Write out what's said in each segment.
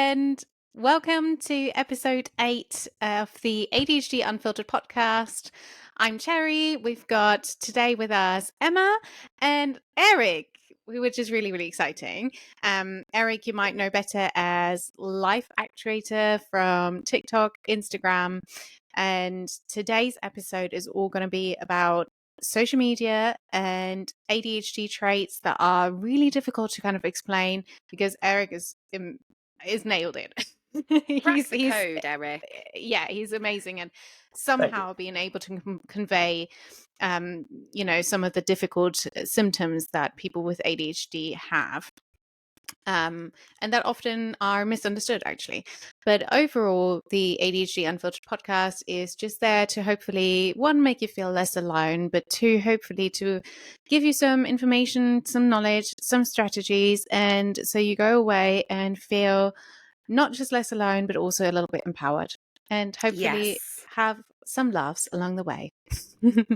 and welcome to episode 8 of the ADHD Unfiltered podcast. I'm Cherry. We've got today with us Emma and Eric, which is really, really exciting. Eric, you might know better as Life Actuator from TikTok, Instagram. And today's episode is all going to be about social media and ADHD traits that are really difficult to kind of explain because Eric is nailed it. he's the code, Eric. Yeah, he's amazing, and somehow being able to convey, some of the difficult symptoms that people with ADHD have. And that often are misunderstood, actually. But overall, the ADHD Unfiltered podcast is just there to hopefully, one, make you feel less alone, but two, hopefully to give you some information, some knowledge, some strategies, and so you go away and feel not just less alone, but also a little bit empowered, and hopefully have some laughs along the way.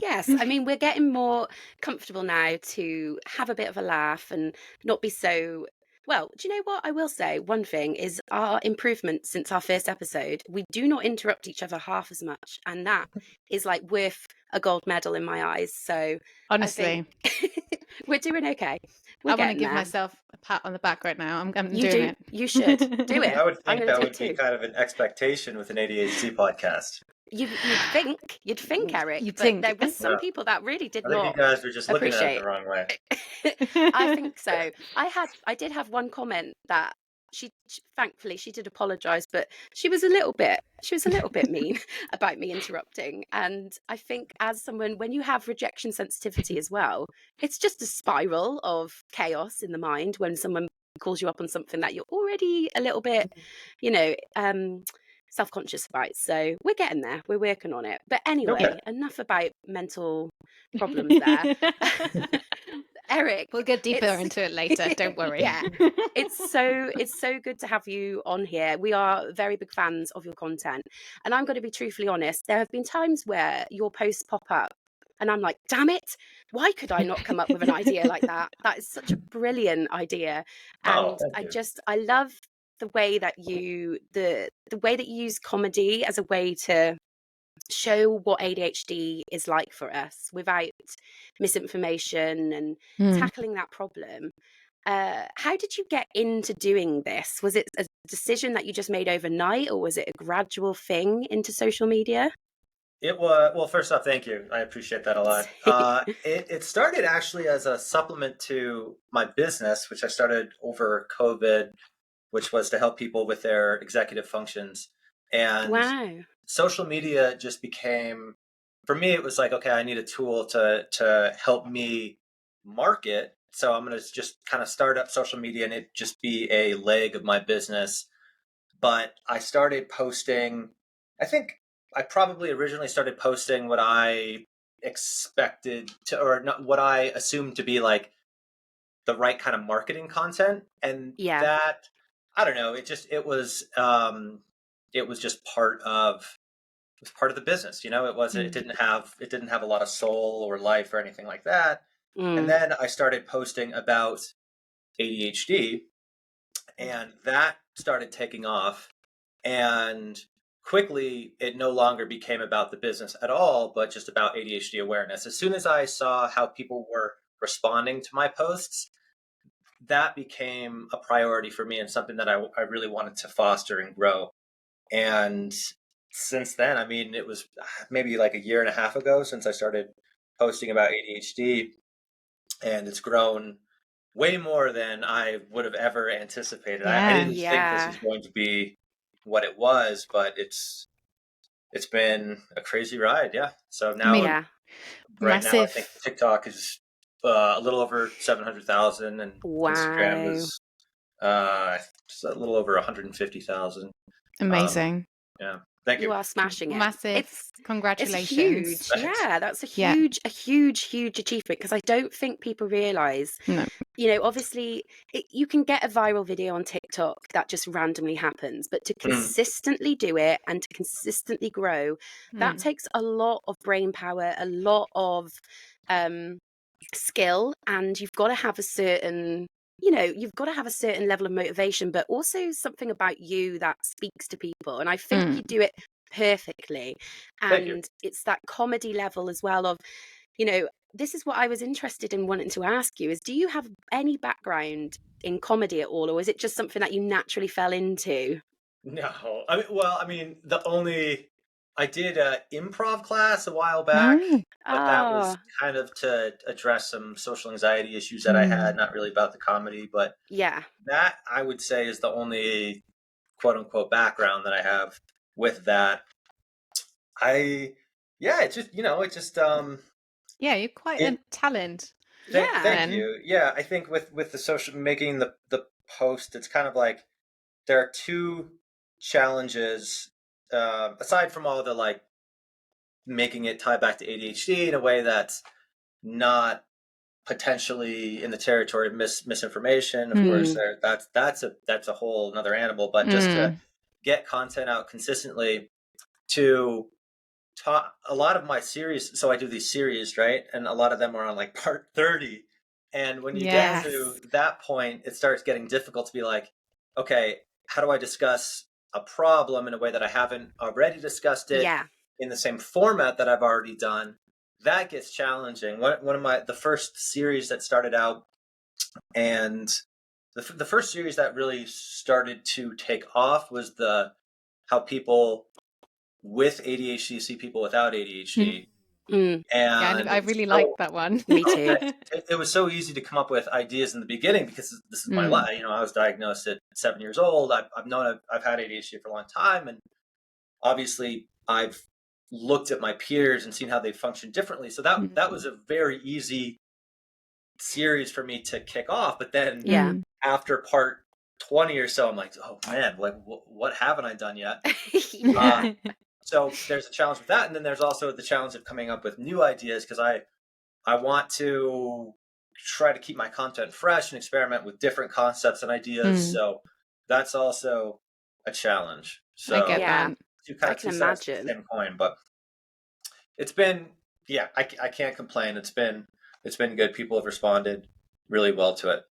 Yes, I mean, we're getting more comfortable now to have a bit of a laugh and not be so... Well, do you know what? I will say one thing is our improvement since our first episode. We do not interrupt each other half as much. And that is like worth a gold medal in my eyes. So honestly, I think we're doing okay. I want to give myself a pat on the back right now. I'm you doing do. it. You should do it. I would think that would be kind of an expectation with an ADHD podcast. You'd think, Eric. You'd think. There were some people that really did not. I think you guys were just looking at it the wrong way. I think so. I did have one comment that she thankfully she did apologise, but she was a little bit mean about me interrupting. And I think as someone, when you have rejection sensitivity as well, it's just a spiral of chaos in the mind when someone calls you up on something that you're already a little bit, self-conscious about. So we're getting there. We're working on it. But anyway, enough about mental problems there. Eric, we'll get deeper into it later. Don't worry. Yeah, it's so good to have you on here. We are very big fans of your content, and I'm going to be truthfully honest. There have been times where your posts pop up, and I'm like, damn it, why could I not come up with an idea like that? That is such a brilliant idea, and I love the way that you the way that you use comedy as a way to show what ADHD is like for us without misinformation and tackling that problem. How did you get into doing this? Was it a decision that you just made overnight, or was it a gradual thing into social media? It was, well, first off, thank you. I appreciate that a lot. It started actually as a supplement to my business, which I started over COVID, which was to help people with their executive functions. And social media just became, for me, it was like, okay, I need a tool to help me market. So I'm going to just kind of start up social media and it just be a leg of my business. But I started posting, I think I probably originally started posting what I expected to, or not what I assumed to be like the right kind of marketing content. And that, I don't know, it was just part of the business, it didn't have a lot of soul or life or anything like that. And then I started posting about ADHD, and that started taking off, and quickly it no longer became about the business at all, but just about ADHD awareness. As soon as I saw how people were responding to my posts, that became a priority for me and something that I really wanted to foster and grow. And since then, I mean, it was maybe like a year and a half ago since I started posting about ADHD, and it's grown way more than I would have ever anticipated. I didn't think this was going to be what it was, but it's been a crazy ride. Yeah. So now, right now, I think TikTok is a little over 700,000, and Instagram is just a little over 150,000. Amazing. Yeah. Thank you. You are smashing it. Massive. Congratulations. It's huge. Yeah, that's a huge achievement, because I don't think people realize, obviously you can get a viral video on TikTok that just randomly happens, but to consistently do it and to consistently grow, that takes a lot of brain power, a lot of skill, and you've got to have a certain you know, you've got to have a certain level of motivation, but also something about you that speaks to people. And I think you do it perfectly. Thank you. And it's that comedy level as well of, you know, this is what I was interested in wanting to ask you is, do you have any background in comedy at all, or is it just something that you naturally fell into? No, I mean, I did a improv class a while back, but that was Ah, kind of to address some social anxiety issues that I had, not really about the comedy. But yeah. that I would say is the only quote unquote background that I have with that. I, yeah, it just, Yeah, you're quite it, a talent Yeah. thank then. you. Yeah, I think with the social, making the post, it's kind of like there are two challenges, aside from all the like making it tie back to ADHD in a way that's not potentially in the territory of misinformation. Of course, Mm. that's a whole another animal. But just to get content out consistently, to talk a lot of my series. So I do these series, right, and a lot of them are on like part 30. And when you get Yes. to that point, it starts getting difficult to be like, okay, how do I discuss a problem in a way that I haven't already discussed it Yeah. in the same format that I've already done? That gets challenging. One of the first series that started out, and the first series that really started to take off was the how people with ADHD see people without ADHD. Mm. Yeah, And I it's really like so, that one. Me oh, too. thanks. It was so easy to come up with ideas in the beginning because this is my life. You know, I was diagnosed at 7 years old. I've had ADHD for a long time, and obviously I've looked at my peers and seen how they function differently. So that was a very easy series for me to kick off. But then Yeah. after part 20 or so, I'm like, oh man, like what haven't I done yet? Uh, Yeah. so there's a challenge with that, and then there's also the challenge of coming up with new ideas because I want to try to keep my content fresh and experiment with different concepts and ideas. So that's also a challenge. I get So Yeah. that. I two can sides of imagine. the same coin, but it's been, yeah, I can't complain. It's been good. People have responded really well to it.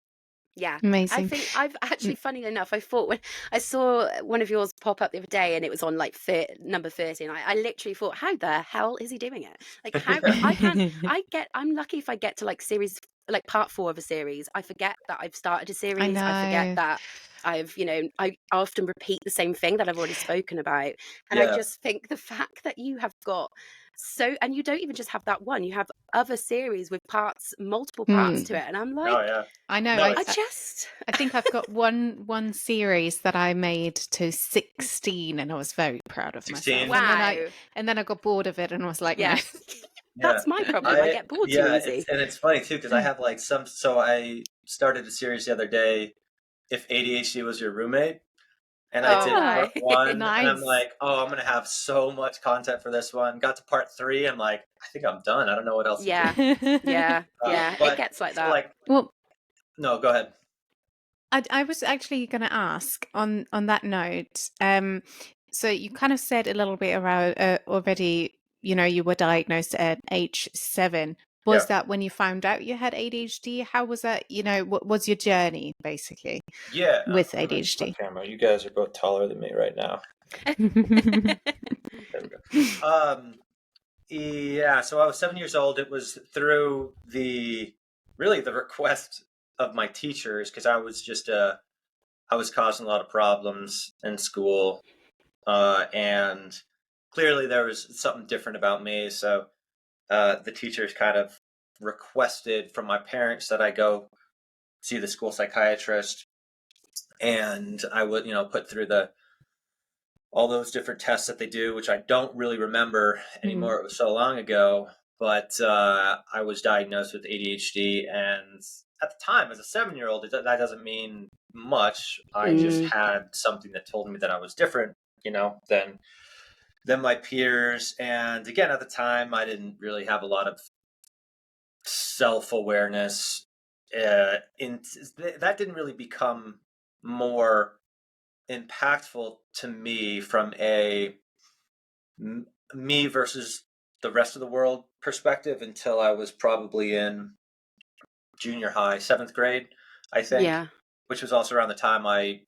Yeah. I Amazing. think I've actually, funny enough, I thought when I saw one of yours pop up the other day and it was on like number 30, and I literally thought, how the hell is he doing it? Like, how I'm lucky if I get to like series, like part 4 of a series. I forget that I've started a I series. I forget know. that I've, you know, I often repeat the same thing that I've already spoken about. And I Yeah. just think the fact that you have got and you don't even just have that one, you have other series with multiple parts to it. And I'm like, Oh yeah. I know. No, I just, I think I've got one series that I made to 16, and I was very proud of myself. 16. wow. And then I got bored of it, and I was like, no. Yeah. Yeah. That's my problem. I get bored too easy. It's funny too because I have like so I started a series the other day, if ADHD was your roommate, and I Oh, did Ah, part 1, and I'm nice. like, oh, I'm gonna have so much content for this one. Got to part 3, I'm like, I think I'm done. I don't know what else to do. yeah. Yeah. Yeah. It But gets like so that. like, Well, no, go ahead. I was actually going to ask on that note. So you kind of said a little bit around already. You know, you were diagnosed at age 7. Was Yeah. that when you found out you had ADHD? How was that? You know, what was your journey basically Yeah. with I'm gonna switch ADHD? my camera. You guys are both taller than me right now. There we go. Yeah, so I was 7 years old. It was through the request of my teachers because I was causing a lot of problems in school, and clearly there was something different about me. So the teachers kind of requested from my parents that I go see the school psychiatrist, and I would put through the all those different tests that they do, which I don't really remember anymore. It was so long ago, but I was diagnosed with ADHD, and at the time, as a 7-year-old, that doesn't mean much. I just Mm, had something that told me that I was different, than my peers. And again, at the time, I didn't really have a lot of self-awareness. That didn't really become more impactful to me from a me versus the rest of the world perspective until I was probably in junior high, 7th grade. I think, Yeah. which was also around the time I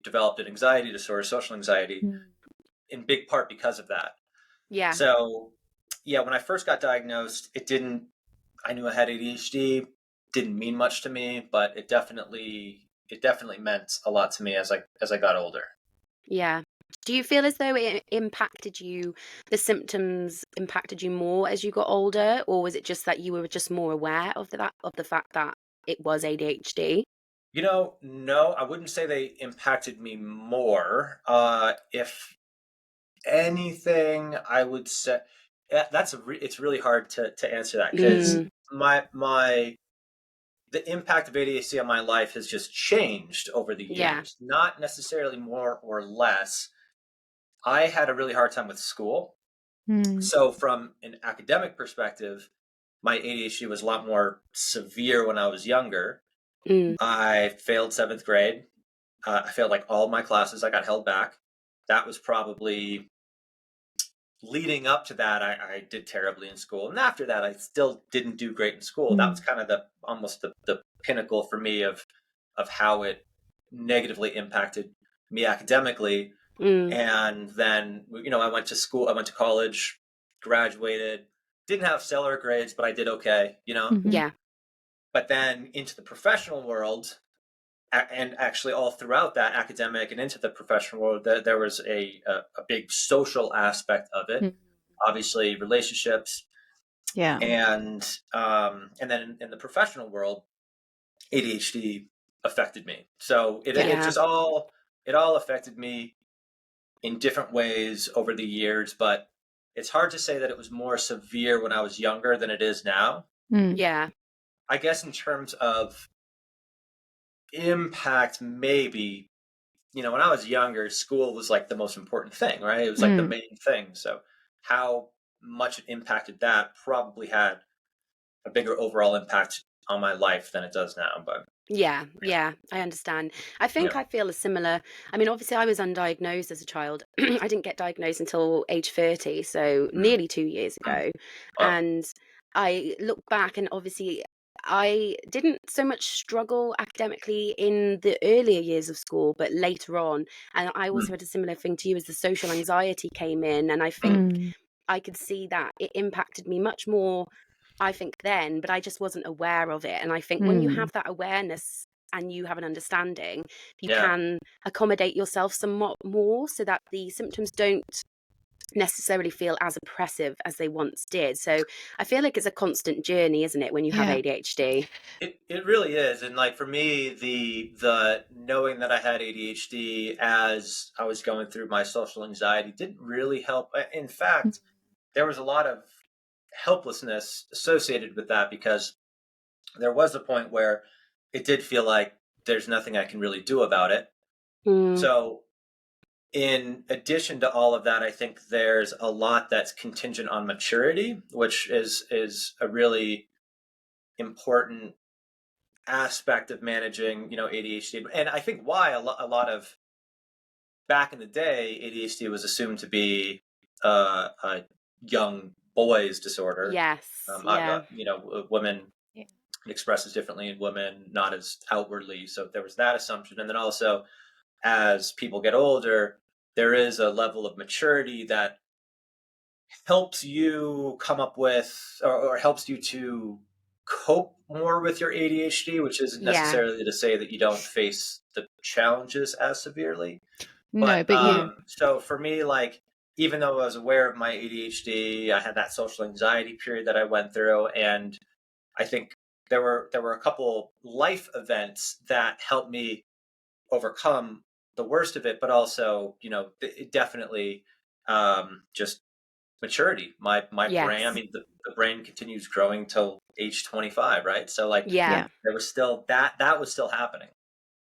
developed an anxiety disorder, social anxiety, in big part because of that. Yeah. So, yeah, when I first got diagnosed, I knew I had ADHD, didn't mean much to me, but it definitely meant a lot to me as I got older. Yeah. Do you feel as though it impacted you, the symptoms impacted you more as you got older, or was it just that you were just more aware of the fact that it was ADHD? No, I wouldn't say they impacted me more. If anything, I would say it's really hard to answer that because Mm, the impact of ADHD on my life has just changed over the yeah. years, not necessarily more or less. I had a really hard time with school. So from an academic perspective, my ADHD was a lot more severe when I was younger. Mm, I failed 7th grade. I failed like all my classes. I got held back. That was probably leading up to that. I did terribly in school, and after that, I still didn't do great in school. That was kind of almost the pinnacle for me of how it negatively impacted me academically. mm, And then I went to school. I went to college, graduated. Didn't have stellar grades, but I did okay. yeah. But then into the professional world, and actually all throughout that academic and into the professional world, there was a big social aspect of it. Obviously, relationships, Yeah. and then in the professional world, ADHD affected me. So it Yeah. just all affected me in different ways over the years, but it's hard to say that it was more severe when I was younger than it is now. Yeah. I guess in terms of impact, maybe, when I was younger, school was like the most important thing, right? It was like the main thing. So how much it impacted that probably had a bigger overall impact on my life than it does now. But Yeah, yeah, I understand. I think yeah. I feel a similar. I mean, obviously, I was undiagnosed as a child. I didn't get diagnosed until age 30, so Mm. nearly 2 years ago. Oh, And I look back, and obviously, I didn't so much struggle academically in the earlier years of school, but later on. And I also mm, had a similar thing to you as the social anxiety came in. And I think I could see that it impacted me much more, I think, then, but I just wasn't aware of it. And I think when you have that awareness and you have an understanding, you yeah. can accommodate yourself somewhat more so that the symptoms don't necessarily feel as oppressive as they once did. So I feel like it's a constant journey, isn't it, when you have Yeah. ADHD? It really is. And like for me, the knowing that I had ADHD as I was going through my social anxiety didn't really help. In fact, there was a lot of helplessness associated with that because there was a point where it did feel like there's nothing I can really do about it. Mm, So in addition to all of that, I think there's a lot that's contingent on maturity, which is a really important aspect of managing, ADHD. And I think why a lot of back in the day, ADHD was assumed to be a young boy's disorder. yes, yeah, Women Yeah. expresses differently in women, not as outwardly. So there was that assumption. And then also, as people get older, there is a level of maturity that helps you come up with or helps you to cope more with your ADHD, which isn't yeah, necessarily to say that you don't face the challenges as severely. No, But but you. so for me, like, even though I was aware of my ADHD, I had that social anxiety period that I went through, and I think there were a couple life events that helped me overcome the worst of it, but also, it definitely just maturity. My brain, I yes, mean, the brain continues growing till age 25, right? So like yeah, Yeah. there was still that was still happening.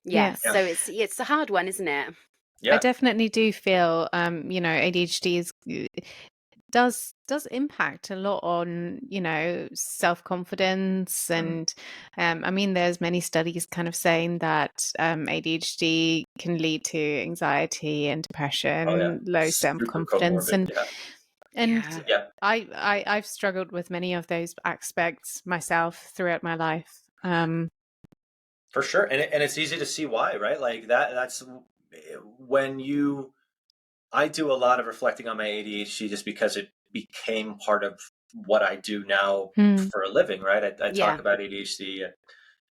Yeah. yes. Yeah. So it's a hard one, isn't it? I Yeah. definitely do feel, ADHD does impact a lot on, self-confidence. Mm. And I mean, there's many studies kind of saying that ADHD can lead to anxiety and Oh yeah. depression, low Super self-confidence. comorbid. and Yeah. and Yeah. Yeah. I've struggled with many of those aspects myself throughout my life. For sure. And it's easy to see why, right? Like that's when I do a lot of reflecting on my ADHD just because it became part of what I do now Mm. for a living, right? I Yeah. talk about ADHD.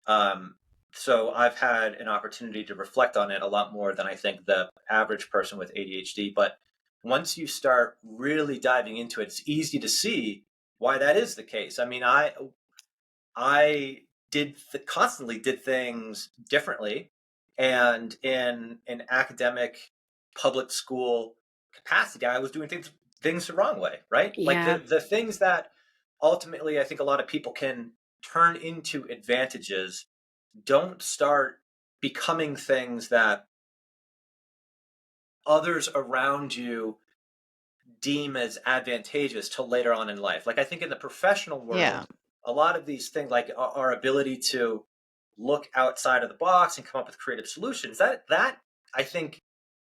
Um, so I've had an opportunity to reflect on it a lot more than I think the average person with ADHD. But once you start really diving into it, it's easy to see why that is the case. I mean, I constantly did things differently, and in an academic public school capacity, I was doing things the wrong way, right? Like Yeah. the things that ultimately I think a lot of people can turn into advantages don't start becoming things that others around you deem as advantageous till later on in life. Like I think in the professional Yeah. world, a lot of these things, like our ability to look outside of the box and come up with creative solutions, that I think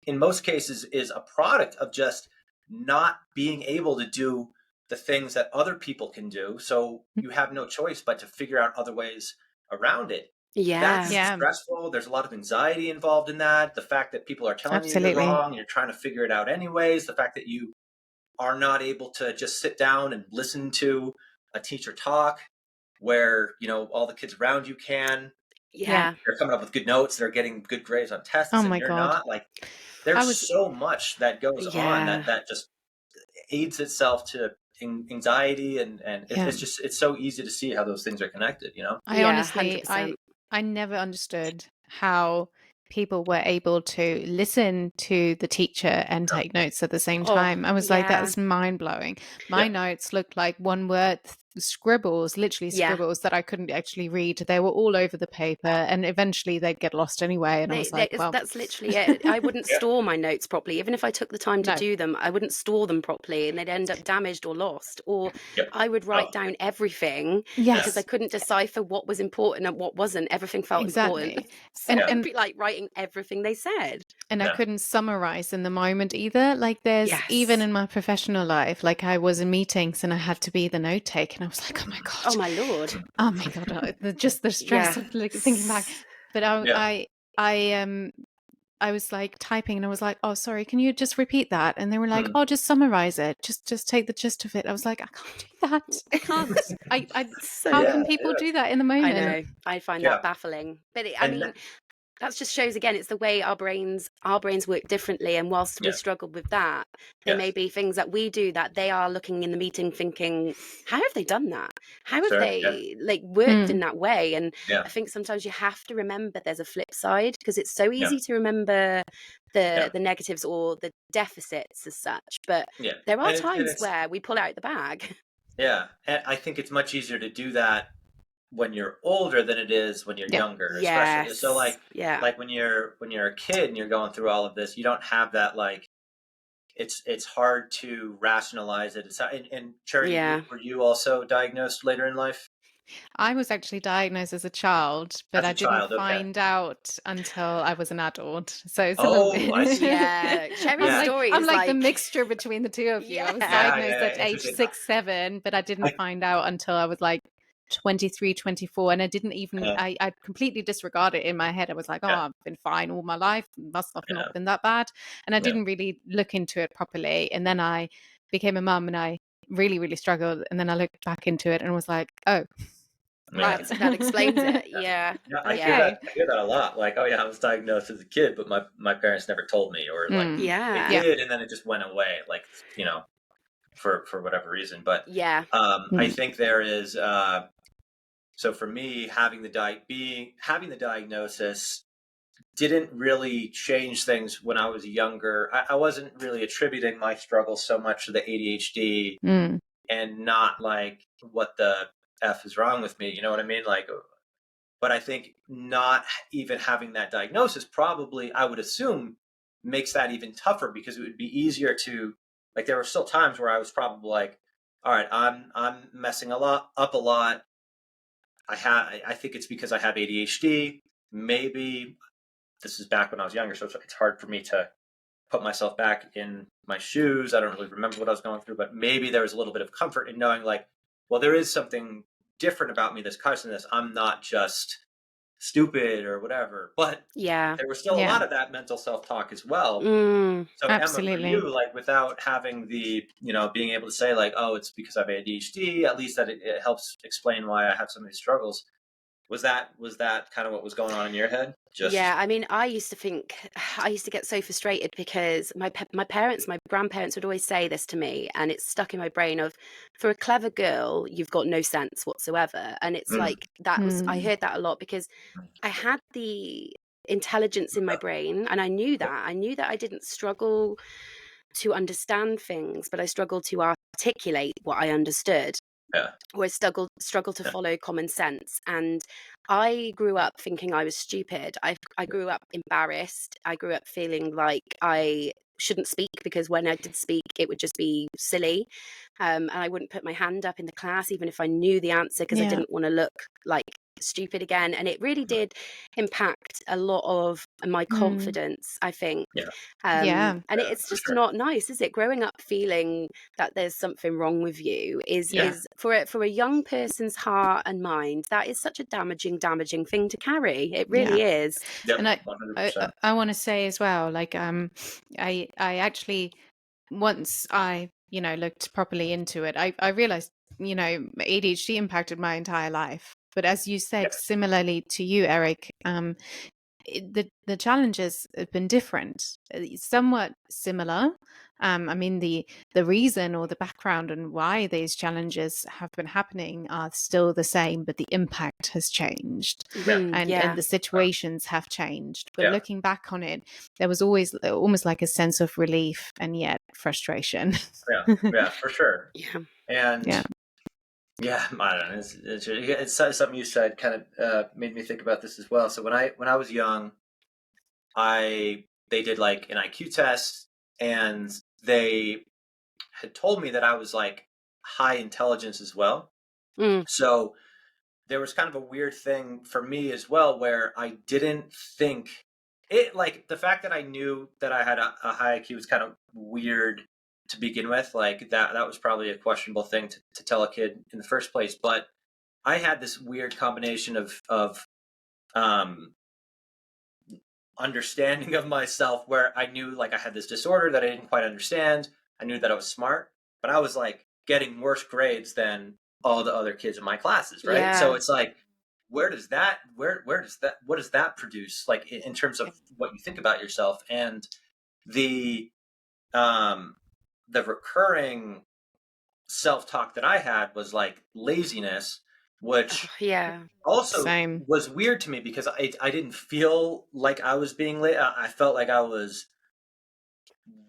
in most cases is a product of just not being able to do the things that other people can do. So you have no choice but to figure out other ways around it. That's Yeah. Yeah. stressful. There's a lot of anxiety involved in that. The fact that people are telling you you're Absolutely. wrong, you're trying to figure it out anyways. The fact that you are not able to just sit down and listen to a teacher talk where, all the kids around you can. Yeah. Yeah. They're coming up with good notes, they're getting good grades on tests, Oh and my you're God. not. Like, I there's was, so much that goes on Yeah. that just aids itself to anxiety, and yeah. it's so easy to see how those things are connected. I Yeah. honestly, 100%. I never understood how people were able to listen to the teacher and Yeah. take notes at the same Oh, time. I was like, that yeah. is mind blowing. My Yeah. notes looked like one word scribbles, literally Yeah. scribbles that I couldn't actually read. They were all over the paper, and eventually they'd get lost anyway. And I was like, well, That's literally it. I wouldn't Yeah. store my notes properly. Even if I took the time to no, do them, I wouldn't store them properly and they'd end up damaged or lost. Or Yep. I would Oh, write down everything because I yes, couldn't decipher what was important and what wasn't. Everything felt important. exactly. So Yeah. I'd And be like writing everything they said. and I Yeah. couldn't summarize in the moment either. Like there's even Yes. in my professional life, like I was in meetings and I had to be the note taker, and I was like, oh my Oh God, my Lord. oh my God, just the stress Yeah. of like thinking back. But Yeah. I was like typing and I was like, oh sorry, can you just repeat that? And they were like, Hmm. oh, just summarize it, just take the gist of it. I was like, I can't do that. I can't. I So how Yeah. can people Yeah. do that in the I moment? know. I find Yeah. that baffling. But I And mean, that just shows again it's the way our brains work differently, and whilst we yeah. struggle with that, there may Yes. be things that we do that they are looking in the meeting thinking, how have they done that, how have Sure. Yeah. they like worked in Hmm. that way? And Yeah. I think sometimes you have to remember there's a flip side, because it's so Yeah. easy to remember the Yeah. negatives or the deficits as such, but Yeah. there are And times it's where we pull out the bag. yeah. And I think it's much easier to do that when you're older than it is when you're Yeah. younger, especially. So Yes. Yeah. like when you're a kid and you're going through all of this, you don't have that, like, it's hard to rationalize it. And Cherry, Yeah. were you also diagnosed later in life? I was actually diagnosed as a child, but As I a didn't child, okay. find out until I was an adult. So it's a little Oh, I see. Yeah. bit. Cherry's story I'm is like the like, mixture between the two of you. I was yeah. diagnosed Yeah, at age interesting. 6, 7, but I didn't I, find out until I was like 23, 24. And I didn't even, yeah, I completely disregarded it in my head. I was like, oh, yeah, I've been fine all my life. Must have not yeah, been that bad. And I yeah, didn't really look into it properly. And then I became a mum and I really, really struggled. And then I looked back into it and was like, oh, yeah. right. That explains it. Yeah. Yeah. Yeah, I hear Yeah. Okay. that. I hear that a lot. Like, oh yeah, I was diagnosed as a kid, but my parents never told me, or like Mm. they Yeah. Yeah. did, and then it just went away, like, for whatever reason. But Yeah. I Mm. think there is. So for me, having the diagnosis didn't really change things when I was younger. I wasn't really attributing my struggle so much to the ADHD, Mm. and not like what the F is wrong with me. You know what I mean? Like, but I think not even having that diagnosis probably, I would assume, makes that even tougher, because it would be easier to, like, there were still times where I was probably like, all right, I'm messing up a lot. I think it's because I have ADHD. Maybe this is back when I was younger, so it's hard for me to put myself back in my shoes. I don't really remember what I was going through, but maybe there was a little bit of comfort in knowing, like, well, there is something different about me that's causing this. I'm not just stupid or whatever. But Yeah. there was still a Yeah. lot of that mental self-talk as well. Mm. So Emma, for Absolutely. you, like without having the, being able to say like, oh, it's because I have ADHD, at least that it helps explain why I have so many struggles. Was that kind of what was going on in your head? Yeah, Just I mean, I used to think, I used to get so frustrated because my parents, my grandparents would always say this to me, and it's stuck in my brain of, for a clever girl, you've got no sense whatsoever. And it's mm, like, I Mm. heard that a lot because I had the intelligence in my brain, and I knew that. I knew that I didn't struggle to understand things, but I struggled to articulate what I understood, yeah, or I struggled to yeah, follow common sense. And I grew up thinking I was stupid. I grew up embarrassed. I grew up feeling like I shouldn't speak because when I did speak, it would just be silly. And I wouldn't put my hand up in the class, even if I knew the answer, because I Yeah. didn't want to look like stupid again. And it really did impact a lot of my Mm. confidence, I think. yeah, Yeah. And yeah, it's for just sure. not nice, is it? Growing up feeling that there's something wrong with you Yeah. is for a young person's heart and mind, that is such a damaging thing to carry. It Yeah. really is. And Yep, I 100%. I want to say as well, like I actually, once I looked properly into it, I realized ADHD impacted my entire life. But as you said, Yes, similarly to you, Eric, the challenges have been different, somewhat similar. I mean, the reason or the background and why these challenges have been happening are still the same, but the impact has changed, yeah, and Yeah. the situations have changed. But yeah, looking back on it, there was always almost like a sense of relief and yet frustration. yeah, yeah, for sure. Yeah. And Yeah. yeah, I don't know. It's something you said kind of made me think about this as well. So when I was young, they did like an IQ test, and they had told me that I was like high intelligence as well. Mm. So there was kind of a weird thing for me as well where I didn't think it, like the fact that I knew that I had a high IQ was kind of weird to begin with. Like that was probably a questionable thing to tell a kid in the first place. But I had this weird combination of um, understanding of myself where I knew like I had this disorder that I didn't quite understand. I knew that I was smart, but I was like getting worse grades than all the other kids in my classes, right? So Yeah. it's like, what does that produce like in terms of what you think about yourself? And the um the recurring self-talk that I had was like laziness, Oh, which yeah. also Same. was weird to me because I didn't feel like I was being late. I felt like I was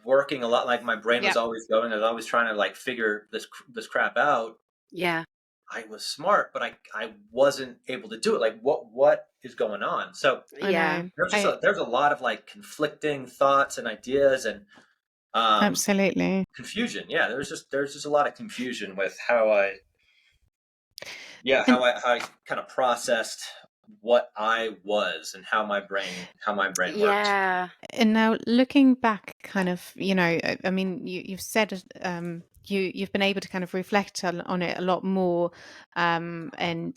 working a lot, like my brain was Yeah. always going. I was always trying to like figure this crap out. Yeah. I was smart, but I wasn't able to do it. Like what is going on? So I Yeah. know. there's a lot of like conflicting thoughts and ideas and um Absolutely. confusion. Yeah, there's just a lot of confusion with how I yeah And how I kind of processed what I was and how my brain worked. Yeah. and now looking back, kind of, I mean, you've said, you've been able to kind of reflect on it a lot more, and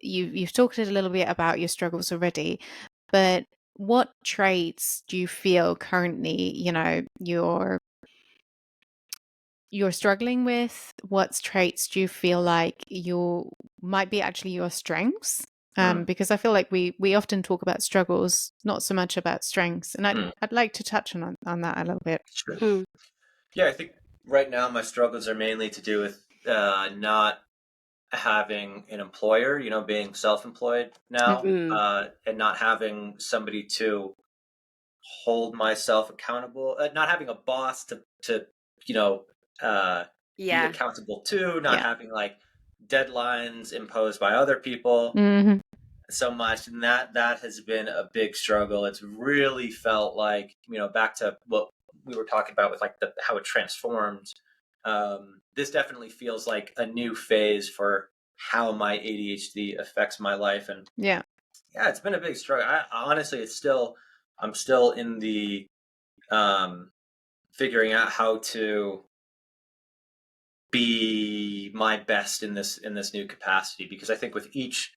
you've talked a little bit about your struggles already, but what traits do you feel currently, you're struggling with? What traits do you feel like you might be actually your strengths? Mm, Because I feel like we often talk about struggles, not so much about strengths, and mm, I'd like to touch on that a little bit. sure. Mm. Yeah, I think right now my struggles are mainly to do with not having an employer, being self-employed now, Mm. and not having somebody to hold myself accountable, not having a boss to you know be Yeah. accountable to, not Yeah. having like deadlines imposed by other people Hmm. so much, and that has been a big struggle. It's really felt like, back to what we were talking about with like how it transformed. This definitely feels like a new phase for how my ADHD affects my life, and Yeah. yeah, it's been a big struggle. Honestly, I'm still in the um, figuring out how to be my best in this new capacity, because I think with each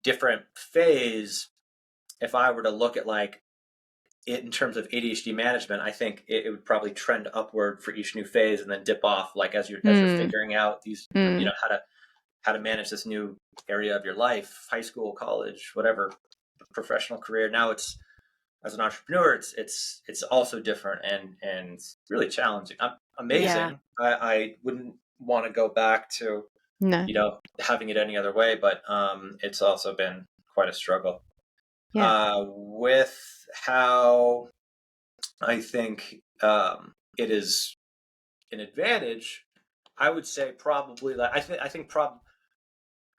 different phase, if I were to look at like it in terms of ADHD management, I think it would probably trend upward for each new phase and then dip off, like as you're figuring out these, you know, how to manage this new area of your life, high school, college, whatever, professional career. Now it's, as an entrepreneur, it's also different and really challenging. Amazing. I wouldn't want to go back to, No. you know, having it any other way, but it's also been quite a struggle. With how I think it is an advantage, I would say probably like I think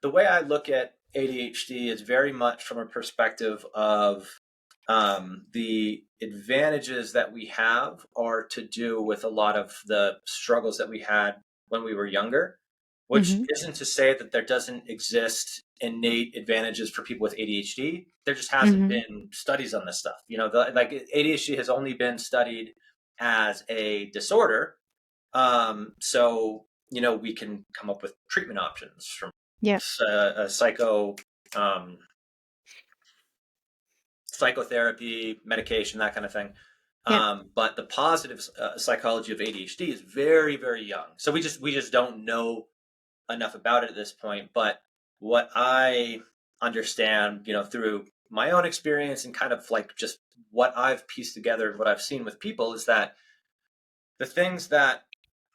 the way I look at ADHD is very much from a perspective of the advantages that we have are to do with a lot of the struggles that we had when we were younger, which isn't to say that there doesn't exist innate advantages for people with ADHD. There just hasn't been studies on this stuff. You know, like ADHD has only been studied as a disorder. So, you know, we can come up with treatment options from psychotherapy, medication, that kind of thing. But the positive psychology of ADHD is very, very young. So we just don't know enough about it at this point. But what I understand, you know, through my own experience and kind of like just what I've pieced together and what I've seen with people is that the things that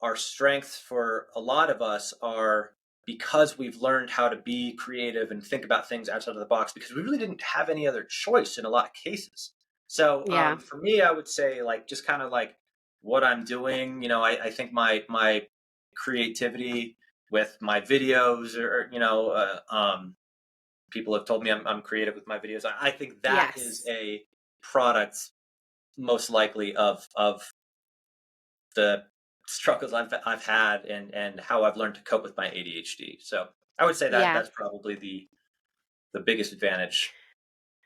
are strengths for a lot of us are because we've learned how to be creative and think about things outside of the box because we really didn't have any other choice in a lot of cases. So for me, I would say like just kind of like what I'm doing, you know, I think my creativity with my videos or you know, people have told me I'm creative with my videos. I think that is a product most likely of the struggles I've had and how I've learned to cope with my ADHD. So I would say that that's probably the biggest advantage.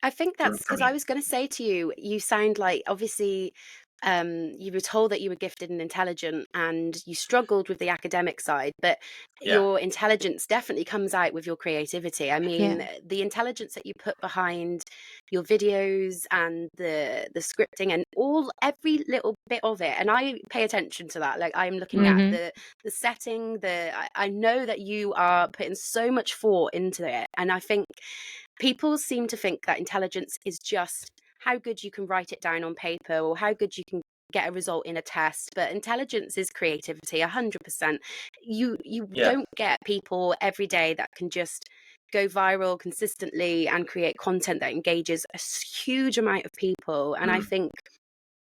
I think that's because I was going to say to you, you sound like obviously you were told that you were gifted and intelligent and you struggled with the academic side, but your intelligence definitely comes out with your creativity. I mean, the intelligence that you put behind your videos and the scripting and every little bit of it. And I pay attention to that. Like I'm looking at the setting, I know that you are putting so much thought into it. And I think people seem to think that intelligence is just how good you can write it down on paper or how good you can get a result in a test, but intelligence is creativity 100%. You don't get people every day that can just go viral consistently and create content that engages a huge amount of people. And I think,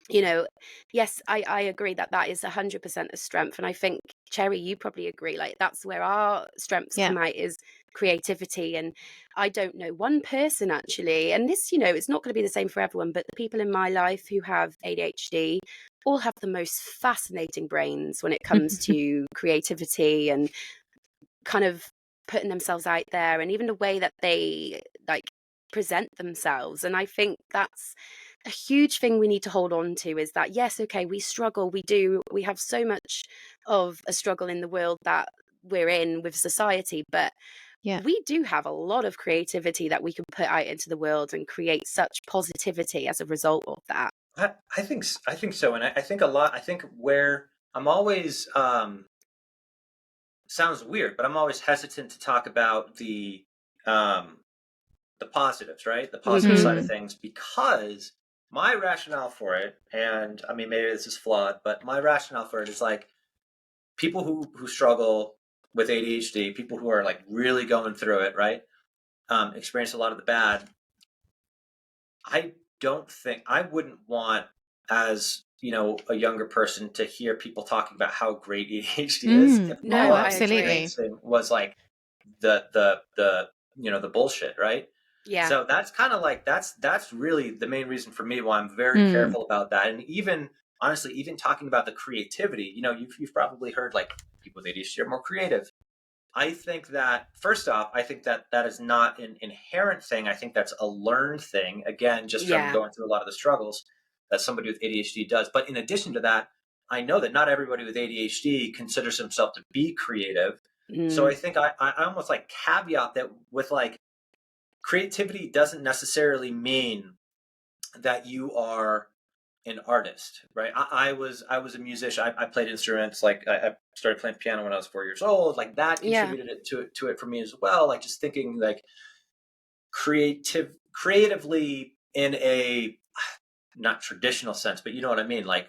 you know, yes, I agree that is 100% a strength. And I think, Cherry, you probably agree, like that's where our strengths come out is creativity. And I don't know one person actually, and this, you know, it's not going to be the same for everyone, but the people in my life who have ADHD all have the most fascinating brains when it comes to creativity and kind of putting themselves out there and even the way that they like present themselves. And I think that's a huge thing we need to hold on to is that, yes, okay, we struggle, we have so much of a struggle in the world that we're in with society, but we do have a lot of creativity that we can put out into the world and create such positivity as a result of that. I think so. And I think I think where I'm always, sounds weird, but I'm always hesitant to talk about the positives, right? The positive side of things, because my rationale for it, and I mean, maybe this is flawed, but my rationale for it is like people who struggle with ADHD, people who are like really going through it, right? Experience a lot of the bad. I wouldn't want, as you know, a younger person to hear people talking about how great ADHD is. If all I was experiencing was like the you know, the bullshit, right? Yeah. So that's kind of like that's really the main reason for me why I'm very careful about that. And even honestly, even talking about the creativity, you know, you've probably heard like people with ADHD are more creative. I think that first off, I think that is not an inherent thing. I think that's a learned thing. Again, just from going through a lot of the struggles that somebody with ADHD does. But in addition to that, I know that not everybody with ADHD considers himself to be creative. So I think I almost like caveat that with like creativity doesn't necessarily mean that you are an artist, right? I was a musician. I played instruments. Like I started playing piano when I was 4 years old. Like that Yeah. contributed to it for me as well. Like just thinking like creatively in a not traditional sense, but you know what I mean, like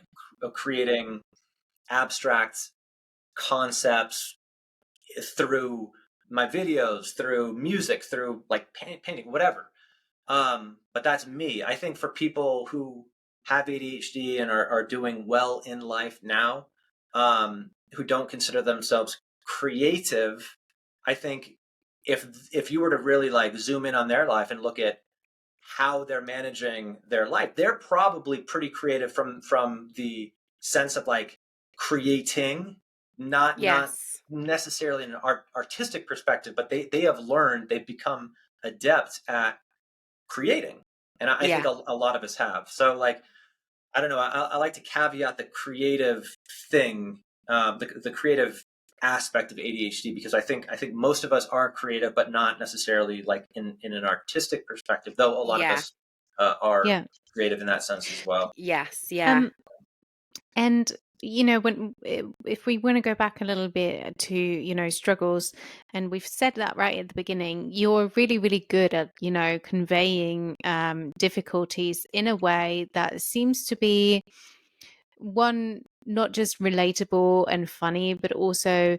creating abstract concepts through my videos, through music, through like painting, whatever. But that's me. I think for people who have ADHD and are doing well in life now, who don't consider themselves creative, I think if you were to really like zoom in on their life and look at how they're managing their life, they're probably pretty creative from the sense of like creating, not Yes. necessarily in an artistic perspective, but they've become adept at creating. And I think Yeah. a lot of us have. So like, I don't know. I like to caveat the creative thing, the creative aspect of ADHD, because I think most of us are creative, but not necessarily like in an artistic perspective. Though a lot of Yeah. us are Yeah. creative in that sense as well. Yes. Yeah. And when if we want to go back a little bit to struggles, and we've said that right at the beginning, you're really, really good at conveying difficulties in a way that seems to be one, not just relatable and funny, but also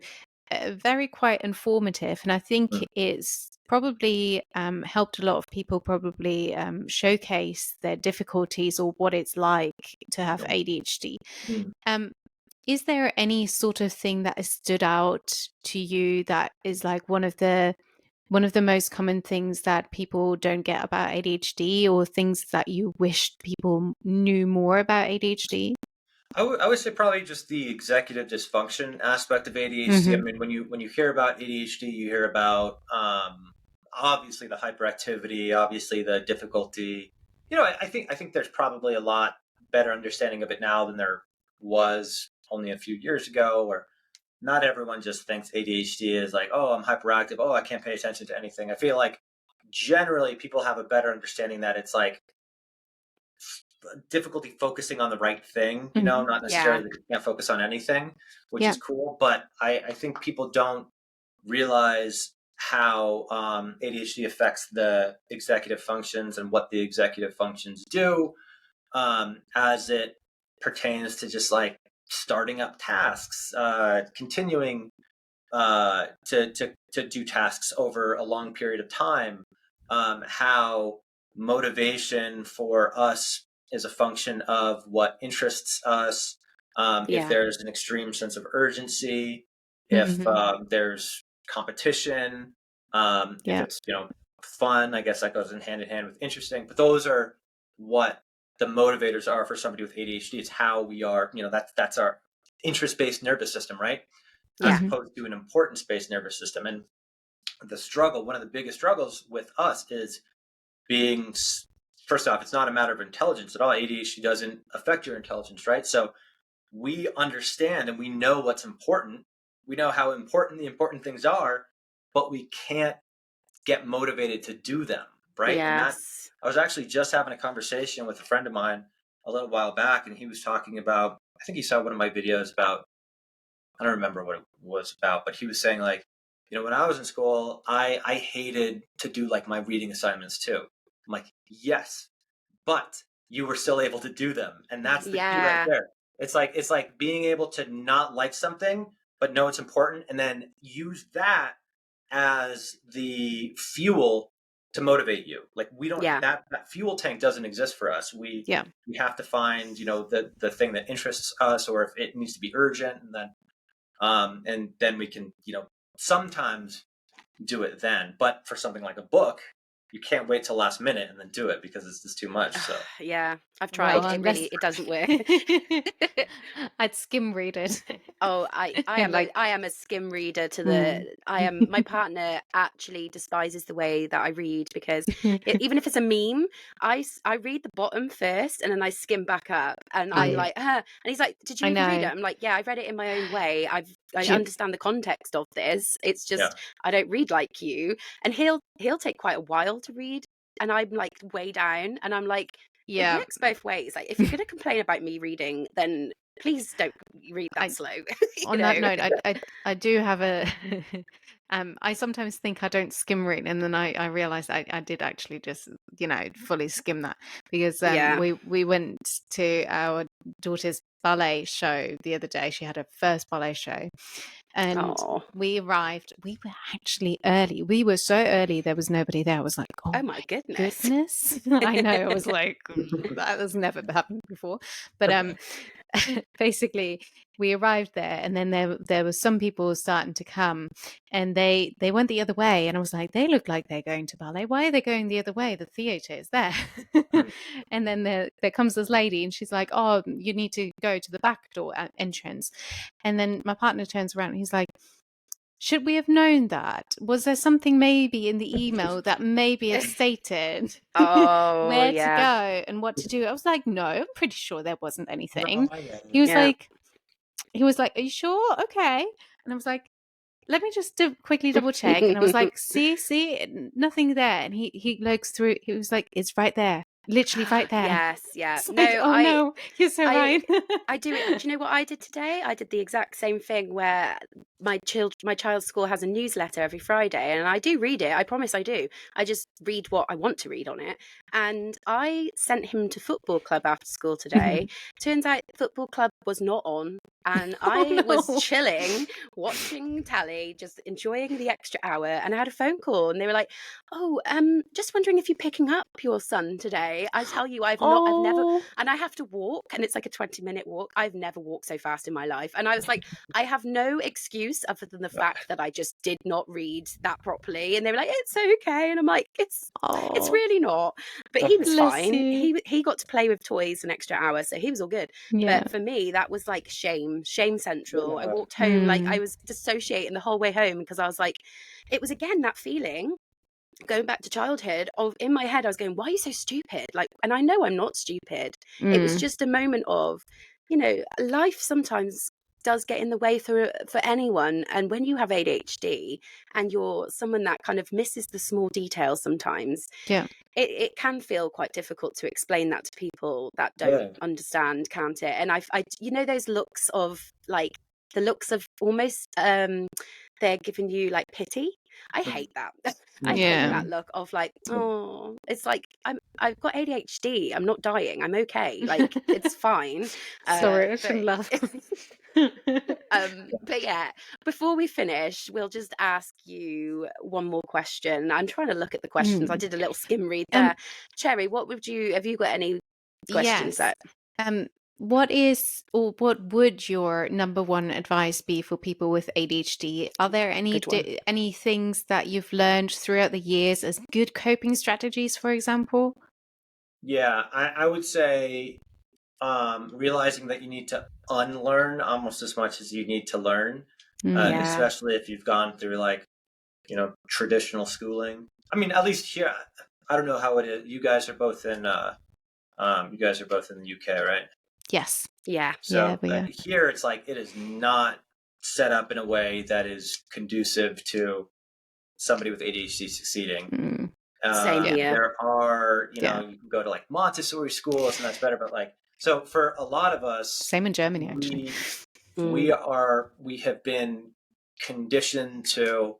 very quite informative. And I think Mm, it's probably helped a lot of people probably showcase their difficulties or what it's like to have yeah. ADHD. Mm. Um, is there any sort of thing that has stood out to you that is like one of the most common things that people don't get about ADHD, or things that you wished people knew more about ADHD? I would say probably just the executive dysfunction aspect of ADHD. I Mm-hmm. mean, when you hear about ADHD, you hear about obviously the hyperactivity, obviously the difficulty. I think there's probably a lot better understanding of it now than there was only a few years ago. Where not everyone just thinks ADHD is like, oh, I'm hyperactive. Oh, I can't pay attention to anything. I feel like generally people have a better understanding that it's like difficulty focusing on the right thing, Mm-hmm. not Yeah. necessarily that you can't focus on anything, which Yeah. is cool. But I think people don't realize how ADHD affects the executive functions and what the executive functions do as it pertains to just like starting up tasks, continuing to do tasks over a long period of time, how motivation for us is a function of what interests us. If Yeah. there's an extreme sense of urgency, if Mm-hmm. there's competition, if Yeah. it's fun, I guess that goes in hand with interesting. But those are what the motivators are for somebody with ADHD. It's how we are. That's our interest-based nervous system, right? As Yeah. Mm-hmm. opposed to an importance-based nervous system. And one of the biggest struggles with us is being, first off, it's not a matter of intelligence at all. ADHD doesn't affect your intelligence, right? So we understand and we know what's important. We know how important the important things are, but we can't get motivated to do them, right? And that, Yes. I was actually just having a conversation with a friend of mine a little while back, and he was talking about, I think he saw one of my videos about, I don't remember what it was about, but he was saying like, when I was in school, I hated to do like my reading assignments too. I'm like, yes, but you were still able to do them, and that's the key right Yeah. there. It's like being able to not like something but know it's important, and then use that as the fuel to motivate you. Like we don't Yeah. that fuel tank doesn't exist for us. We Yeah. we have to find the thing that interests us, or if it needs to be urgent, and then we can sometimes do it then. But for something like a book, you can't wait till last minute and then do it because it's just too much. So Yeah. I've Well, tried. unless It doesn't work. I'd skim read it. Oh, Yeah, like I am a skim reader to mm. my partner actually despises the way that I read, because even if it's a meme, I read the bottom first and then I skim back up, and I'm I like, and he's like, did you I even read it? know. I'm like, yeah, I read it in my own way. I've I understand the context of this. It's just I don't read like you. And he'll take quite a while to read, and I'm like way down, and I'm like, it works both ways. Like, if you're going to complain about me reading, then please don't read that slow. On that note, I do have a I sometimes think I don't skim read, and then I realized I did actually just, fully skim that, because we went to our daughter's ballet show the other day. She had her first ballet show, and we arrived. We were actually early. We were so early there was nobody there. I was like, oh my goodness. I know. I was like, that has never happened before. But basically we arrived there, and then there was some people starting to come, and they went the other way, and I was like, they look like they're going to ballet. Why are they going the other way? The theater is there. And then there comes this lady, and she's like, oh, you need to go to the back door entrance. And then my partner turns around, and he's like, should we have known that? Was there something maybe in the email that maybe it stated where to go and what to do? I was like, no, I'm pretty sure there wasn't anything. He was like, are you sure? Okay. And I was like, let me just quickly double check. And I was like, see, nothing there. And he looks through. He was like, it's right there. Literally right there. Yes, yeah. No, like, no, you're so right. I do it. Do you know what I did today? I did the exact same thing, where my child's school has a newsletter every Friday, and I do read it. I promise I do. I just read what I want to read on it. And I sent him to football club after school today. Turns out football club was not on, and I was chilling, watching telly, just enjoying the extra hour. And I had a phone call, and they were like, "Oh, just wondering if you're picking up your son today." I tell you, I've never, and I have to walk, and it's like a 20-minute walk. I've never walked so fast in my life. And I was like, I have no excuse other than the fact that I just did not read that properly. And they were like, it's okay. And I'm like, it's really not. But he was fine. He got to play with toys an extra hour, so he was all good. Yeah. But for me, that was like shame central. I walked home like I was dissociating the whole way home, because I was like, it was again that feeling, going back to childhood, of in my head I was going, why are you so stupid? Like, and I know I'm not stupid. It was just a moment of, life sometimes does get in the way for anyone. And when you have ADHD and you're someone that kind of misses the small details sometimes, it can feel quite difficult to explain that to people that don't understand, can't it? And I those looks of like, the looks of almost they're giving you like pity. I hate that. I hate that look of like, oh, it's like, I've got ADHD. I'm not dying. I'm okay. Like, it's fine. Sorry, I shouldn't laugh. But yeah, before we finish, we'll just ask you one more question. I'm trying to look at the questions. I did a little skim read there. Cherry, have you got any questions? Yes. What would your number one advice be for people with ADHD? Are there any things that you've learned throughout the years as good coping strategies, for example? Yeah, I would say realizing that you need to unlearn almost as much as you need to learn, especially if you've gone through like, traditional schooling. I mean, at least here, I don't know how it is. You guys are both in the UK, right? Yes. Yeah. So here it's like, it is not set up in a way that is conducive to somebody with ADHD succeeding. Same here. There are, you can go to like Montessori schools, and that's better. But like, so for a lot of us, same in Germany, actually, we have been conditioned to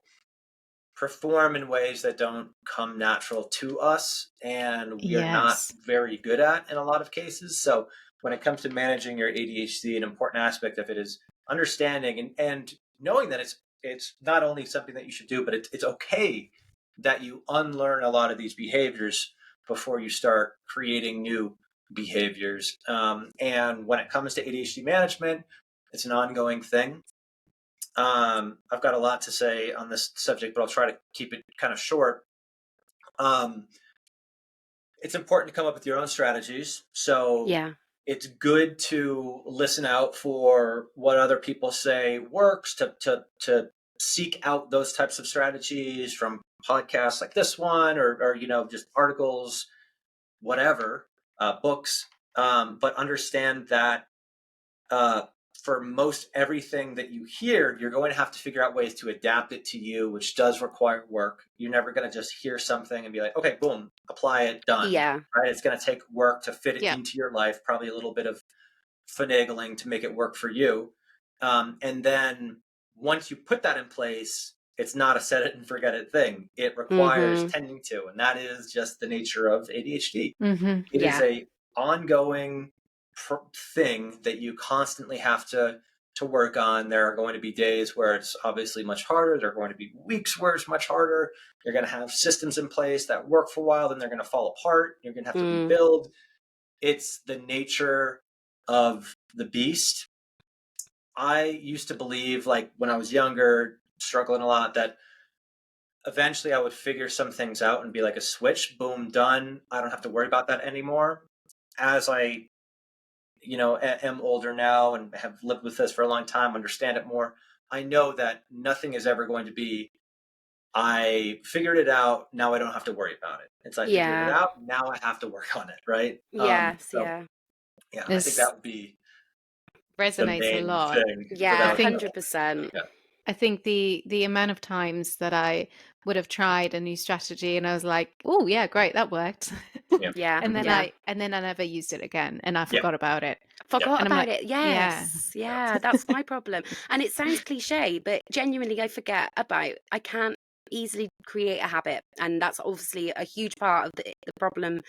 perform in ways that don't come natural to us, and we are not very good at in a lot of cases. So when it comes to managing your ADHD, an important aspect of it is understanding and knowing that it's not only something that you should do, but it's okay that you unlearn a lot of these behaviors before you start creating new behaviors. And when it comes to ADHD management, it's an ongoing thing. I've got a lot to say on this subject, but I'll try to keep it kind of short. It's important to come up with your own strategies. So it's good to listen out for what other people say works, to seek out those types of strategies from podcasts like this one, or just articles, whatever, books. But understand that for most everything that you hear, you're going to have to figure out ways to adapt it to you, which does require work. You're never going to just hear something and be like, okay, boom, apply it, done. Yeah. Right? It's going to take work to fit it Yeah. into your life, probably a little bit of finagling to make it work for you. And then once you put that in place, it's not a set it and forget it thing. It requires tending to, and that is just the nature of ADHD. It is a ongoing thing that you constantly have to work on. There are going to be days where it's obviously much harder. There are going to be weeks where it's much harder. You're going to have systems in place that work for a while, then they're going to fall apart. You're going to have to rebuild. It's the nature of the beast. I used to believe, like when I was younger, struggling a lot, that eventually I would figure some things out and be like a switch, boom, done. I don't have to worry about that anymore. As I, am older now and have lived with this for a long time, understand it more, I know that nothing is ever going to be, I figured it out, now I don't have to worry about it. It's I figured it out, now I have to work on it, right? Yes, I think that would be the resonates a main lot. thing. Yeah, I think 100%. Yeah. I think the amount of times that I would have tried a new strategy and I was like, oh yeah, great, that worked. Yeah. Yeah. and then yeah. I never used it again and I forgot about it. Forgot And I'm about like, it. Yes. Yeah, that's my problem. And it sounds cliche, but genuinely I forget about, I can't easily create a habit. And that's obviously a huge part of the problem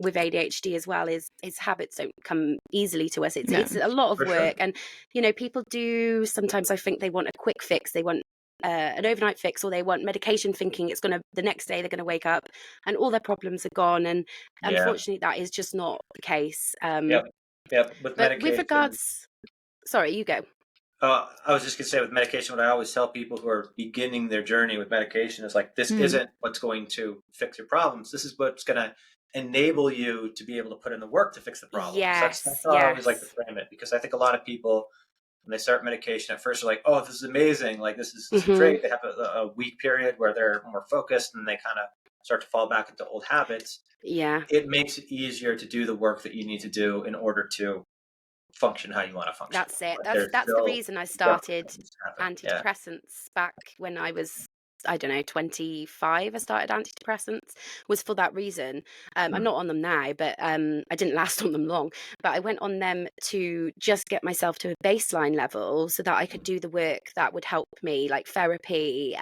with ADHD as well, is habits don't come easily to us. It's a lot of for work. sure. And, people do, sometimes I think they want a quick fix. They want an overnight fix, or they want medication thinking it's going to, the next day they're going to wake up and all their problems are gone. And unfortunately that is just not the case. Yep. With But with medication, regards, sorry, you go. I was just going to say with medication, what I always tell people who are beginning their journey with medication is like, this isn't what's going to fix your problems. This is what's going to enable you to be able to put in the work to fix the problem. Yes, That's how I always like to frame it, because I think a lot of people, when they start medication at first, are like, oh, this is amazing. Like, this is great. They have a week period where they're more focused and they kind of start to fall back into old habits. Yeah. It makes it easier to do the work that you need to do in order to function how you want to function. That's it. That's the reason I started antidepressants back when I was, I don't know, 25. I started antidepressants, was for that reason. I'm not on them now, but I didn't last on them long. But I went on them to just get myself to a baseline level so that I could do the work that would help me, like therapy,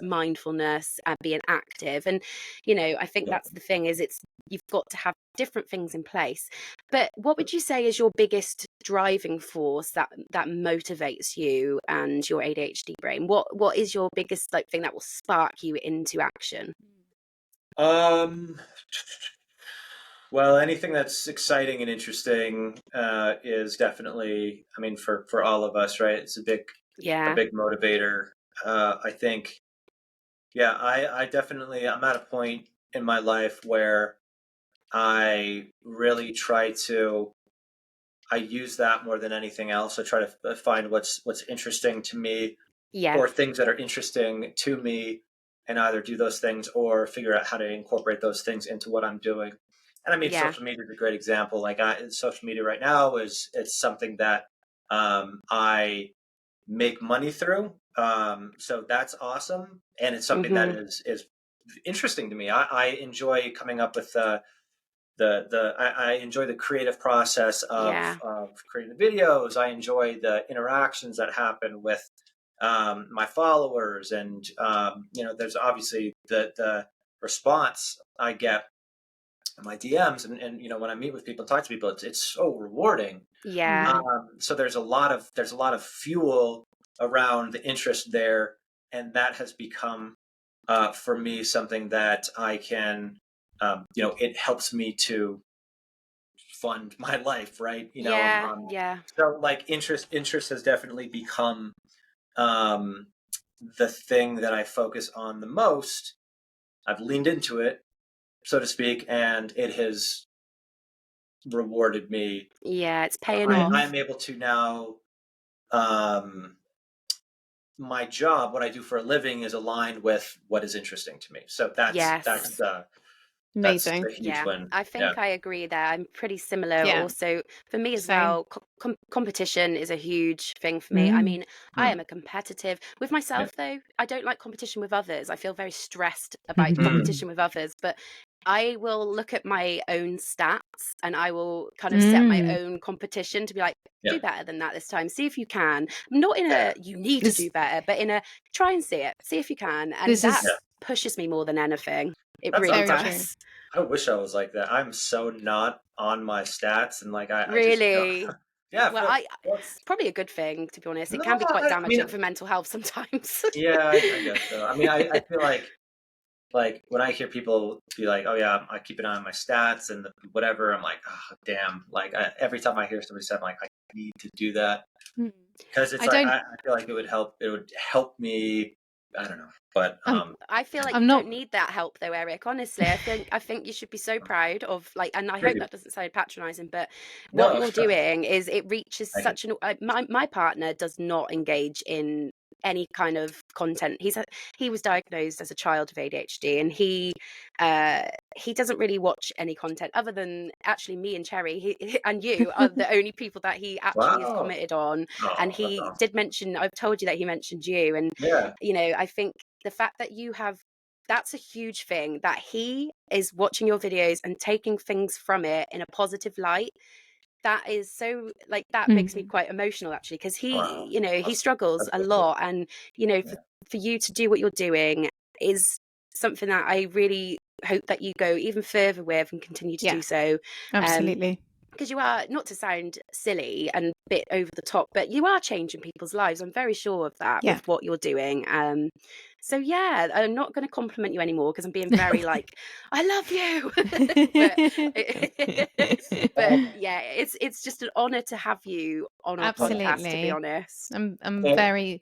mindfulness, being active. And, I think that's the thing, is you've got to have different things in place. But what would you say is your biggest driving force that motivates you and your ADHD brain? What is your biggest thing that will spark you into action? Well, anything that's exciting and interesting is definitely, I mean, for all of us, right? It's a big motivator. I think, I definitely, I'm at a point in my life where I really try to, I use that more than anything else. I try to find what's interesting to me, or things that are interesting to me, and either do those things or figure out how to incorporate those things into what I'm doing. And I mean, social media is a great example. Like social media right now it's something that I make money through. So that's awesome. And it's something that is interesting to me. I enjoy coming up with I enjoy the creative process of creating the videos. I enjoy the interactions that happen with my followers, and there's obviously the response I get in my DMs, and when I meet with people and talk to people, it's so rewarding. So there's a lot of fuel around the interest there, and that has become for me something that I can it helps me to fund my life, right? So like interest has definitely become the thing that I focus on the most. I've leaned into it, so to speak, and it has rewarded me. It's paying off. I'm able to now, my job, what I do for a living, is aligned with what is interesting to me. So that's That's Amazing. a huge Yeah, win. I Yeah. think I agree there. I'm pretty similar Yeah. also. For me as Same. well, competition is a huge thing for me. I mean, I am a competitive with myself, though. I don't like competition with others. I feel very stressed about competition with others, but I will look at my own stats and I will kind of set my own competition to be like, do better than that this time. See if you can. Not in a you need to do better, but in a try and see it. See if you can. And This that is pushes me more than anything. It That's really very awesome. true. does. I wish I was like that. I'm so not on my stats, and like I just Really? yeah. Well, What's it's probably a good thing, to be honest. It no? can be quite I mean, damaging for mental health sometimes. yeah, I guess so. I mean, I feel like when I hear people be like, "Oh yeah, I keep an eye on my stats and whatever," I'm like, "Oh damn!" Like every time I hear somebody say, "I'm like, I need to do that," Mm. because it's I like don't. I feel like it would help. It would help me. I don't know, but I feel like I'm you not. don't need that help though, Eric. Honestly, I think you should be so proud of like, and I thank hope you. that doesn't sound patronising, but what No, you're doing is it reaches thank you. such an. My partner does not engage in any kind of content. He was diagnosed as a child with ADHD, and he doesn't really watch any content other than actually me and Cherry and you are the only people that he actually is Wow. commented on. Oh, And that's he awesome. did mention, I've told you that he mentioned you, and Yeah. I think the fact that you have, that's a huge thing, that he is watching your videos and taking things from it in a positive light. That is so, like, that makes me quite emotional actually, because Wow. he struggles That's a so cool. lot, and for you to do what you're doing is something that I really hope that you go even further with and continue to Yeah. do so. Absolutely. Because you are, not to sound silly and a bit over the top, but you are changing people's lives. I'm very sure of that Yeah. with what you're doing. So yeah, I'm not going to compliment you anymore because I'm being very like, I love you. but yeah, it's just an honor to have you on our podcast, to be Absolutely. honest. I'm very,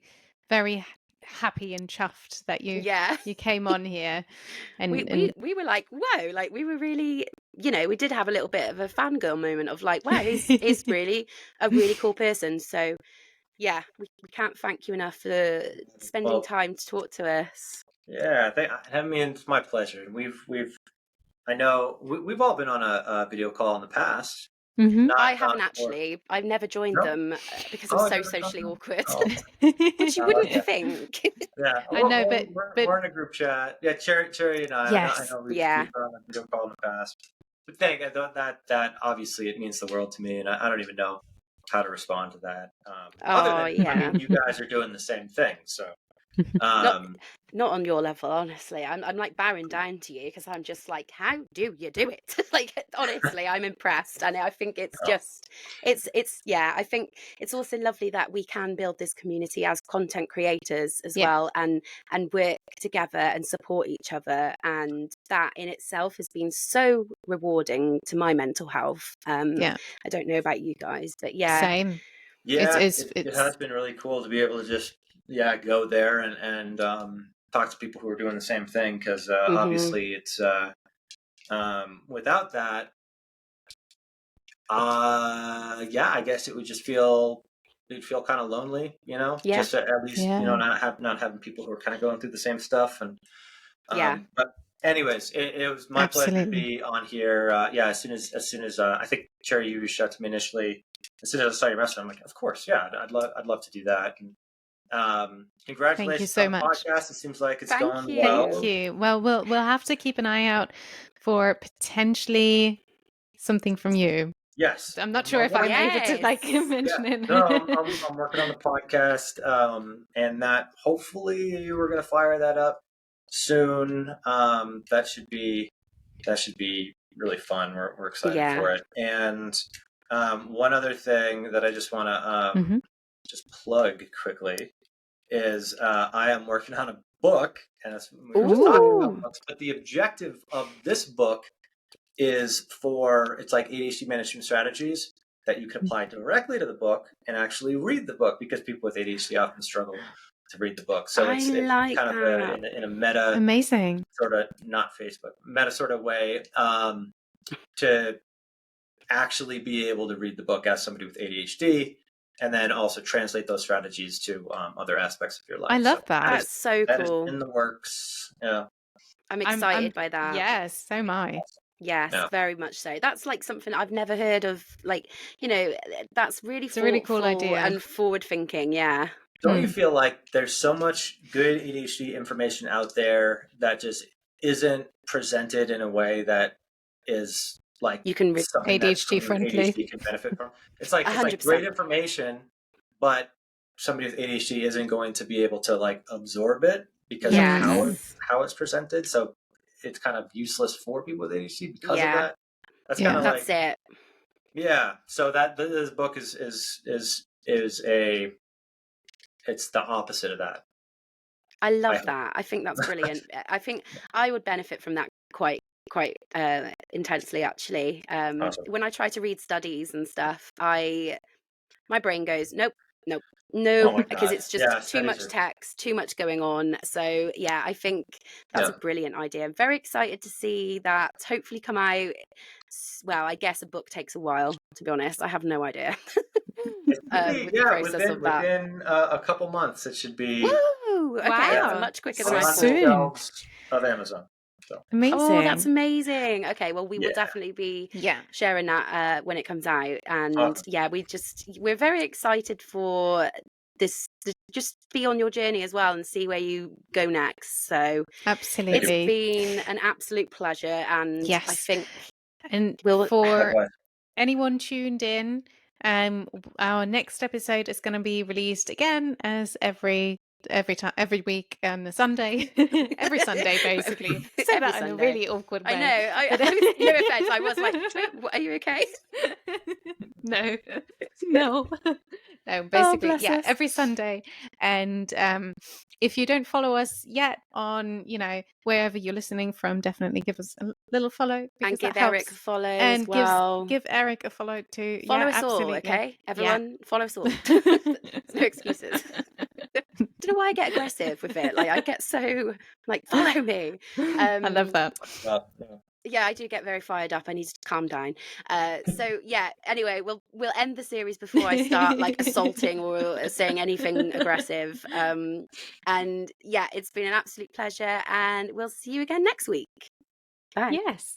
very happy and chuffed that you Yeah. came on here, we and were like, whoa, like we were really, we did have a little bit of a fangirl moment of like, wow, he's really a really cool person. So yeah, we can't thank you enough for spending Well, time to talk to us. yeah. I mean, it's my pleasure. I know we've all been on a video call in the past. I Not haven't for actually. I've never joined no. them because I'm Oh, so never done socially that. awkward, Oh, which you oh, wouldn't okay. think. Yeah. I know, but We're in a group chat. Yeah, Cherry and I. I yes, know Yeah. we've been on a video call in the past. But thank I thought that obviously it means the world to me, and I don't even know how to respond to that. Other Oh than I yeah. mean, you guys are doing the same thing, so. Not Um, not on your level, honestly. I'm like bowing down to you because I'm just like, how do you do it? Like, honestly, I'm impressed, and I think it's oh, just, it's yeah. I think it's also lovely that we can build this community as content creators as yeah, well, and work together and support each other, and that in itself has been so rewarding to my mental health. yeah, I don't know about you guys, but yeah, same. It's yeah, it's it it's has been really cool to be able to just go there and talk to people who are doing the same thing because hmm obviously it's without that yeah, I guess it would just it'd feel kind of lonely, yeah, just at least yeah, not having people who are kind of going through the same stuff and yeah. but anyways, it was my pleasure to absolutely. be on here. Yeah, as soon as I think Cherry, you reached out to me initially. As soon as I saw your message, I'm like, of course, yeah, I'd love to do that. And, Thank you congratulations so on the much. podcast. It seems like it's Thank going Thank you. well. you. Well, we'll have to keep an eye out for potentially something from you. Yes, I'm not sure if I'm able to Yes. yeah. mention No, it. I'm working on the podcast, and that hopefully we're gonna fire that up soon. That should be really fun. We're excited Yeah. for it. And one other thing that I just want to Mhm. just plug quickly is I am working on a book, and we were just talking about Ooh. books, but the objective of this book is it's like ADHD management strategies that you can apply directly to the book and actually read the book because people with ADHD often struggle to read the book. So I it's like kind of that. in a meta Amazing. sort of not Facebook meta sort of way to actually be able to read the book as somebody with ADHD, and then also translate those strategies to other aspects of your life. I So love that. That's so that is cool. in the works. Yeah. I'm excited by that. Yes, so am I. Yes, Yeah. very much so. That's like something I've never heard of. Like, that's really It's a really cool thoughtful idea. and forward thinking. Yeah. Don't you feel like there's so much good ADHD information out there that just isn't presented in a way that is like You can something that ADHD somebody with friendly. ADHD can benefit from? It's like 100%. great information, but somebody with ADHD isn't going to be able to like absorb it because of Yes. how it's presented. So it's kind of useless for people with ADHD because of Yeah. that. That's Yeah. kind of That's like it. yeah. So that this book is it's the opposite of that. I love hope. that. I think that's brilliant. I think I would benefit from that quite intensely, actually. Awesome. When I try to read studies and stuff, my brain goes, nope, Oh my because God. it's just Yeah, too studies much are- text, too much going on. So yeah, I think that's a brilliant idea. I'm very excited to see that hopefully come out. Well, I guess a book takes a while, to be honest. I have no idea. It's really, With the process of that. within a couple months, it should be Woo! Okay, that's Wow. much quicker So than I on thought. the soon. shelves of Amazon. So Amazing. Oh, that's amazing. Okay, well, we will Yeah. definitely be Yeah. sharing that when it comes out. And Awesome. yeah, we're very excited for this to just be on your journey as well and see where you go next. So it's Absolutely. been an absolute pleasure. And I Yes. think And we'll for Likewise. anyone tuned in, our next episode is going to be released again as every week on the Sunday, every Sunday basically. I said Every that in a Sunday. really awkward way. I know. but- No offense. I was like, are you okay? no, no. Basically, bless yeah, us. every Sunday. And if you don't follow us yet on, wherever you're listening from, definitely give us a little follow because And give that helps. Eric a follow And as well. give Eric a follow too. Follow Yeah, us all, absolutely. okay? Yeah. Everyone, follow us all. No excuses. Don't know why I get aggressive with it. Like I get so like, follow me. I love that. Yeah. Yeah, I do get very fired up. I need to calm down. So yeah. Anyway, we'll end the series before I start like assaulting or saying anything aggressive. And yeah, it's been an absolute pleasure, and we'll see you again next week. Bye. Yes.